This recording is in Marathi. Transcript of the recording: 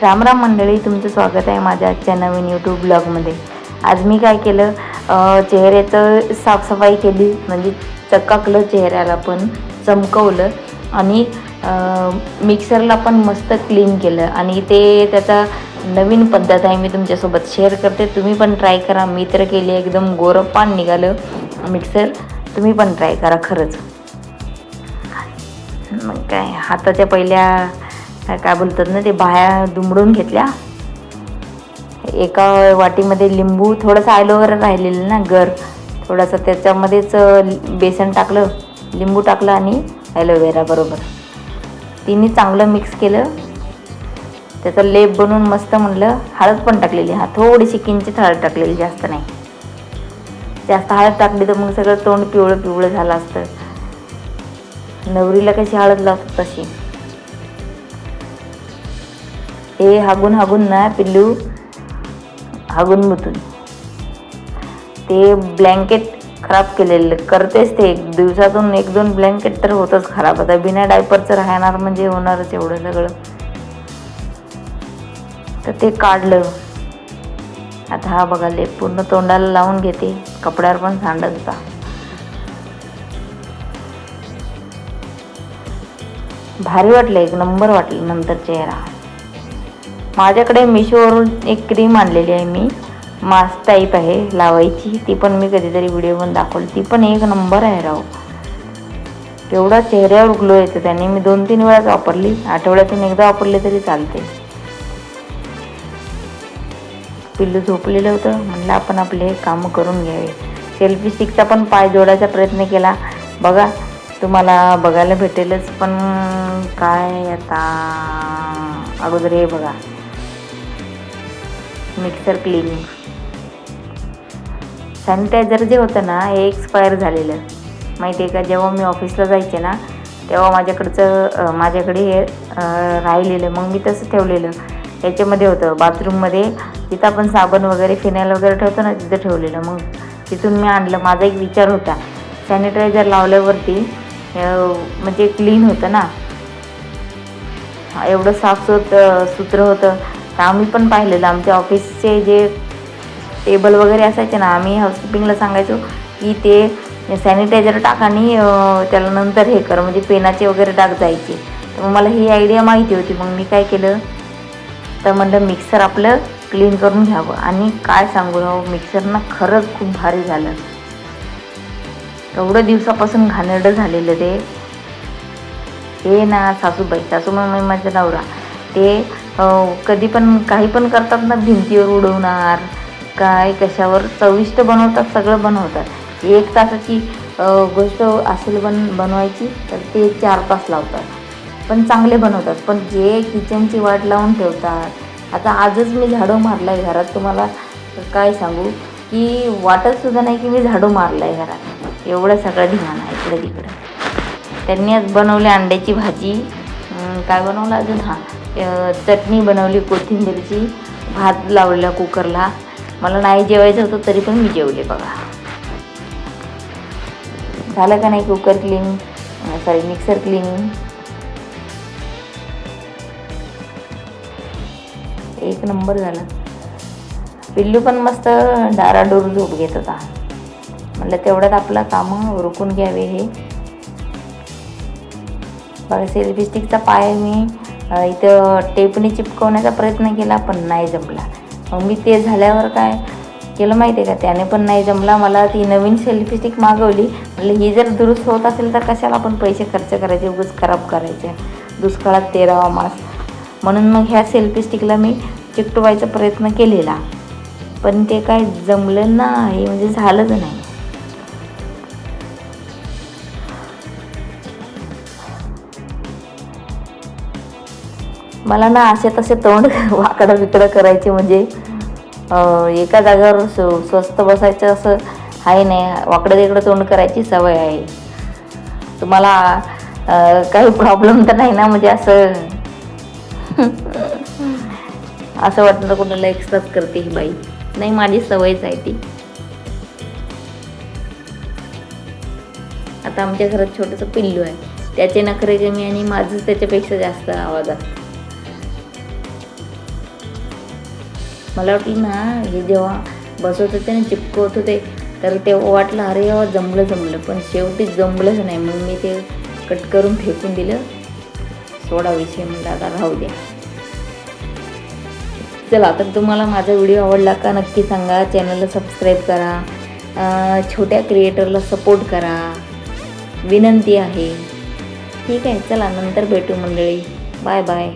राम राम मंडळी, तुमचं स्वागत आहे माझ्या आजच्या नवीन यूट्यूब ब्लॉगमध्ये. आज मी काय केलं, चेहऱ्याचं साफसफाई केली, म्हणजे चकाकलं चेहऱ्याला पण, चमकवलं आणि मिक्सरला पण मस्त क्लीन केलं. आणि ते त्याचा नवीन पद्धत आहे, मी तुमच्यासोबत शेअर करते. तुम्ही पण ट्राय करा. मी तर केली, एकदम गोरपान निघालं मिक्सर. तुम्ही पण ट्राय करा खरंच. मग काय, हाताच्या पहिल्या काय बोलतात ना, ते बाया दुमडून घेतल्या. एका वाटीमध्ये लिंबू, थोडंसं ॲलोवेरा राहिलेलं ना गर, थोडंसं त्याच्यामध्येच बेसन टाकलं, लिंबू टाकलं आणि ॲलोवेरा बरोबर तिन्ही चांगलं मिक्स केलं. त्याचा लेप बनवून मस्त म्हणलं. हळद पण टाकलेली, थोडीशी किंचित हळद टाकलेली, जास्त नाही. जास्त हळद टाकली तर मग सगळं तोंड पिवळं पिवळं झालं असतं. नवरीला कशी हळद लावतात तशी. हे हागून ना पिल्लू, हागून मुतून ते ब्लँकेट खराब केलेलं करतेच. ते दिवसातून 1-2 ब्लँकेट तर होतच खराब. आता बिना डायपरचं राहणार म्हणजे होणारच एवढं सगळं. तर ते काढलं. आता हा बघा, लेप पूर्ण तोंडाला लावून घेते. कपड्यावर पण सांडत होता. भारी वाटलं, एक नंबर वाटलं. नंतर चेहरा, माझ्याकडे मिशोवरून एक क्रीम आणलेली आहे मी, मास्क टाईप आहे लावायची. ती पण मी कधीतरी व्हिडिओ पण दाखवली. ती पण एक नंबर आहे राव. एवढा चेहऱ्यावर ग्लो येतं त्याने. मी 2-3 वेळाच वापरली, आठवड्यातून एकदा वापरले तरी चालते. पिल्लू झोपलेलं होतं, म्हणलं आपण आपले कामं करून घ्यावे. सेल्फी स्टिकचा पण पाय जोडायचा प्रयत्न केला. बघा, तुम्हाला बघायला भेटेलच. पण काय आता, अगोदर हे बघा, मिक्सर क्लीनिंग. सॅनिटायझर जे होतं ना, हे एक्सपायर झालेलं माहिती आहे का. जेव्हा मी ऑफिसला जायचे ना, तेव्हा माझ्याकडे हे राहिलेलं. मग मी तसं ठेवलेलं. याच्यामध्ये होतं बाथरूममध्ये, तिथं आपण साबण वगैरे, फिनाईल वगैरे ठेवतो ना, तिथं ठेवलेलं. मग तिथून मी आणलं. माझा एक विचार होता, सॅनिटायझर लावल्यावरती म्हणजे क्लीन होतं ना, एवढं सूत्र होतं. तर आम्ही पण पाहिलेलं. आमच्या ऑफिसचे जे टेबल वगैरे असायचे ना, आम्ही हाऊसकीपिंगला सांगायचो की ते सॅनिटायझर टाक आणि त्याला नंतर हे कर, म्हणजे पेनाचे वगैरे डाग जायचे. तर मग मला ही आयडिया माहिती होती. मग मी काय केलं, तर म्हणलं मिक्सर आपलं क्लीन करून घ्यावं. आणि काय सांगू राहू, मिक्सर ना खरंच खूप भारी झालं. एवढं दिवसापासून घाणेरडं झालेलं ते. हे ना सासूबाई माझा नवरा, ते कधी पण काही पण करतात ना, भिंतीवर उडवणार, काय कशावर चविष्ट बनवतात, सगळं बनवतात. 1 तासाची गोष्ट असेल बनवायची तर ते 4 तास लावतात. पण चांगले बनवतात. पण जे किचनची वाट लावून ठेवतात. आता आजच मी झाडू मारला आहे घरात. तुम्हाला काय सांगू की वाटतसुद्धा नाही की मी झाडू मारला आहे घरात. एवढं सगळं धिंगाणं आहे इकडं तिकडं. त्यांनी आज बनवली अंड्याची भाजी. काय बनवलं अजून, चटणी बनवली कोथिंबीरची. भात लावलेला कुकरला. मला नाही जेवायचं होतं तरी पण मी जेवले बघा. झालं का नाही कुकर क्लीन, मिक्सर क्लीनिंग. एक नंबर झालं. पिल्लू पण मस्त डाराडोर झोप घेत होता. म्हटलं तेवढ्यात आपलं कामं उरकून घ्यावे. हे बघा, सेल्फी स्टिकचा पाय मी इथं टेपने चिपकवण्याचा प्रयत्न केला, पण नाही जमला. मग मी ते झाल्यावर काय केलं माहिती आहे का, त्याने पण नाही जमला. मला ती नवीन सेल्फी स्टिक मागवली. म्हटलं ही जर दुरुस्त होत असेल तर कशाला आपण पैसे खर्च करायचे, उगाच खराब करायचे, दुष्काळात 13वा मास. म्हणून मग ह्या सेल्फी स्टिकला मी चिकटवायचा प्रयत्न केलेला, पण ते काय जमलं नाही, म्हणजे झालंच नाही. मला ना असे तसे तोंड वाकडं विकडं करायचे, म्हणजे एका जागेवर स्वस्त बसायचं असं आहे नाही. वाकडं तिकडं तोंड करायची सवय आहे. तुम्हाला काही प्रॉब्लेम तर नाही ना, म्हणजे असं वाटतं कोणाला एक्स्ट्राच करते ही बाई. नाही, माझी सवयच आहे ती. आता आमच्या घरात छोटंसं पिल्लू आहे, त्याचे नखरे कमी आणि माझंच त्याच्यापेक्षा जास्त आवाज असतो. मला वाटलं ना हे जेव्हा बसवत होते ना चिपकवत होते तर तेव्हा वाटलं अरे जमलं पण शेवटी जमलंच नाही. मग मी ते कट करून फेकून दिलं. सोडा विषय म्हणलं आता राहू द्या. चला तर तुम्हाला माझा व्हिडिओ आवडला का नक्की सांगा. चॅनलला सबस्क्राईब करा. छोट्या क्रिएटरला सपोर्ट करा विनंती आहे. ठीक आहे चला नंतर भेटू मंडळी. Bye bye.